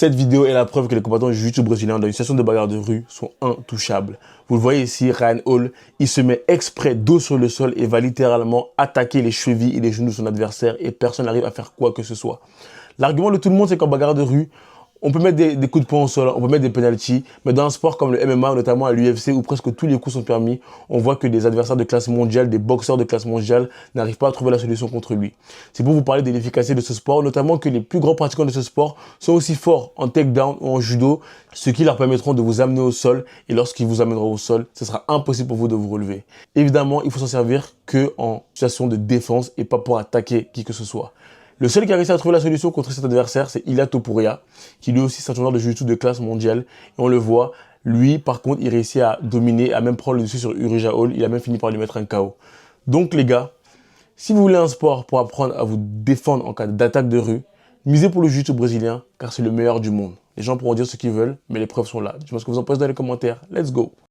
Cette vidéo est la preuve que les combattants du jiu-jitsu brésilien dans une situation de bagarre de rue sont intouchables. Vous le voyez ici, Ryan Hall, il se met exprès dos sur le sol et va littéralement attaquer les chevilles et les genoux de son adversaire et personne n'arrive à faire quoi que ce soit. L'argument de tout le monde, c'est qu'en bagarre de rue, on peut mettre des coups de poing au sol, on peut mettre des penalties, mais dans un sport comme le MMA, notamment à l'UFC, où presque tous les coups sont permis, on voit que des adversaires de classe mondiale, des boxeurs de classe mondiale, n'arrivent pas à trouver la solution contre lui. C'est pour vous parler de l'efficacité de ce sport, notamment que les plus grands pratiquants de ce sport sont aussi forts en takedown ou en judo, ce qui leur permettront de vous amener au sol, et lorsqu'ils vous amèneront au sol, ce sera impossible pour vous de vous relever. Évidemment, il faut s'en servir qu'en situation de défense et pas pour attaquer qui que ce soit. Le seul qui a réussi à trouver la solution contre cet adversaire, c'est Ilia Topuria, qui lui aussi est un joueur de jiu-jitsu de classe mondiale. Et on le voit, lui, par contre, il réussit à dominer, à même prendre le dessus sur Uriah Hall. Il a même fini par lui mettre un KO. Donc les gars, si vous voulez un sport pour apprendre à vous défendre en cas d'attaque de rue, misez pour le jiu-jitsu brésilien, car c'est le meilleur du monde. Les gens pourront dire ce qu'ils veulent, mais les preuves sont là. Dites-moi ce que vous en pensez dans les commentaires. Let's go!